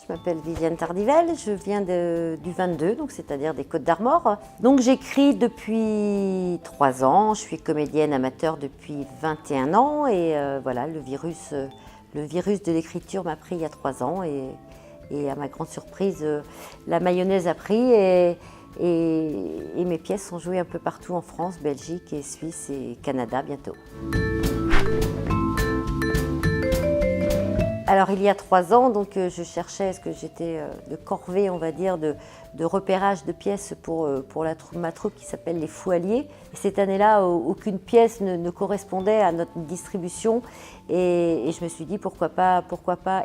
Je m'appelle Viviane Tardivelle, je viens du 22, donc c'est-à-dire des Côtes-d'Armor. Donc j'écris depuis 3 ans, je suis comédienne amateur depuis 21 ans et voilà, le virus de l'écriture m'a pris il y a 3 ans et à ma grande surprise, la mayonnaise a pris et mes pièces sont jouées un peu partout en France, Belgique et Suisse et Canada bientôt. Alors il y a 3 ans, donc je cherchais, ce que j'étais de corvée, on va dire, de repérage de pièces pour ma troupe qui s'appelle les Fous Alliés. Et cette année-là, aucune pièce ne correspondait à notre distribution et je me suis dit pourquoi pas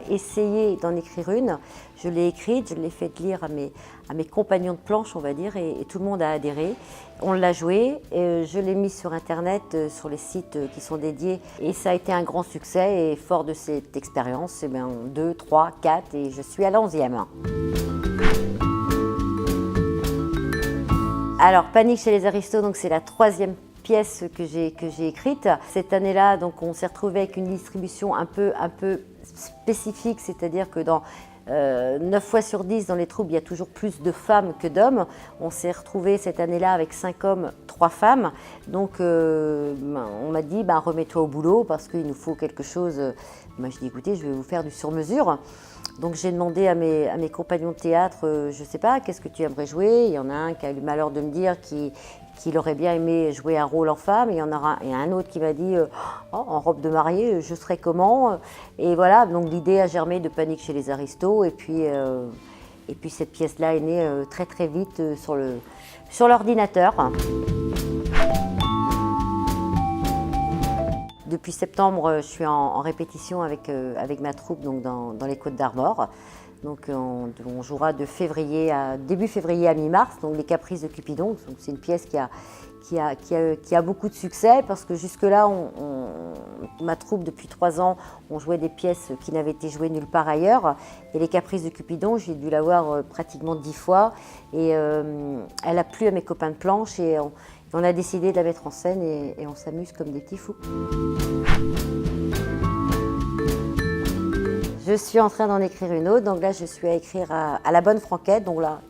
essayer d'en écrire une. Je l'ai écrite, je l'ai faite lire à mes compagnons de planche, on va dire, et tout le monde a adhéré. On l'a jouée, je l'ai mise sur Internet, sur les sites qui sont dédiés et ça a été un grand succès et fort de cette expérience, 2, 3, 4 et je suis à la 11e. Alors, Panique chez les Aristos, donc c'est la 3e pièce que j'ai écrite. Cette année-là, donc on s'est retrouvé avec une distribution un peu spécifique, c'est-à-dire que dans 9 fois sur 10 dans les troupes, il y a toujours plus de femmes que d'hommes. On s'est retrouvé cette année-là avec 5 hommes, 3 femmes. Donc on m'a dit remets-toi au boulot parce qu'il nous faut quelque chose. Moi je dis écoutez, je vais vous faire du sur-mesure. Donc j'ai demandé à mes compagnons de théâtre, je ne sais pas, qu'est-ce que tu aimerais jouer? Il y en a un qui a eu le malheur de me dire qu'il aurait bien aimé jouer un rôle en femme. Il y a un autre qui m'a dit en robe de mariée, je serais comment? Et voilà, donc l'idée a germé de Panique chez les Aristos. Et puis cette pièce-là est née très très vite sur l'ordinateur. Depuis septembre, je suis en répétition avec ma troupe donc dans les Côtes-d'Armor. Donc on jouera de début février à mi-mars, donc Les Caprices de Cupidon. C'est une pièce qui a beaucoup de succès parce que jusque-là, ma troupe depuis 3 ans, on jouait des pièces qui n'avaient été jouées nulle part ailleurs. Et Les Caprices de Cupidon, j'ai dû la voir pratiquement 10 fois et elle a plu à mes copains de planche et on a décidé de la mettre en scène et on s'amuse comme des petits fous. Je suis en train d'en écrire une autre, donc là je suis à écrire à la bonne franquette, donc là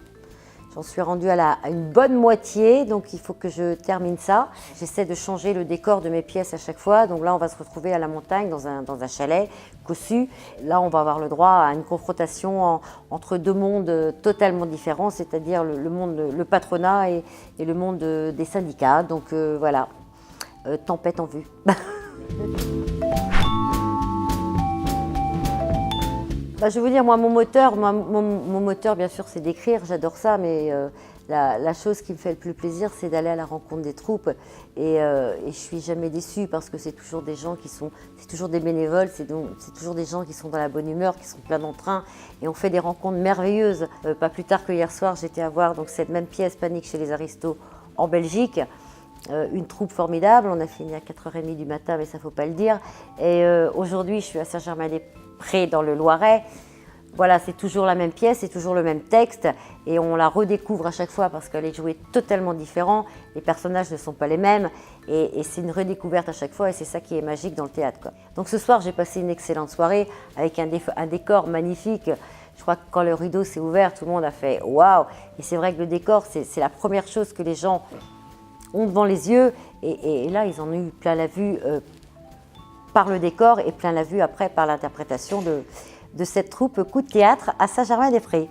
j'en suis rendue à une bonne moitié, donc il faut que je termine ça. J'essaie de changer le décor de mes pièces à chaque fois, donc là on va se retrouver à la montagne dans un chalet cossu. Là on va avoir le droit à une confrontation entre 2 mondes totalement différents, c'est-à-dire le patronat et le monde des syndicats, donc voilà, tempête en vue. Je vais vous dire, moi, mon moteur, bien sûr, c'est d'écrire, j'adore ça, mais la chose qui me fait le plus plaisir, c'est d'aller à la rencontre des troupes. Et je ne suis jamais déçue parce que c'est toujours des gens c'est toujours des bénévoles, c'est toujours des gens qui sont dans la bonne humeur, qui sont pleins d'entrain. Et on fait des rencontres merveilleuses. Pas plus tard que hier soir, j'étais à voir donc, cette même pièce, Panique chez les Aristos, en Belgique. Une troupe formidable, on a fini à 4h30 du matin, mais ça ne faut pas le dire. Et aujourd'hui, je suis à Saint-Germain-des-Prés dans le Loiret. Voilà, c'est toujours la même pièce, c'est toujours le même texte et on la redécouvre à chaque fois parce qu'elle est jouée totalement différent. Les personnages ne sont pas les mêmes et c'est une redécouverte à chaque fois et c'est ça qui est magique dans le théâtre, quoi. Donc ce soir, j'ai passé une excellente soirée avec un décor magnifique. Je crois que quand le rideau s'est ouvert, tout le monde a fait « waouh !» Et c'est vrai que le décor, c'est la première chose que les gens ont devant les yeux et là ils en ont eu plein la vue par le décor et plein la vue après par l'interprétation de cette troupe Coup de théâtre à Saint-Germain-des-Prés.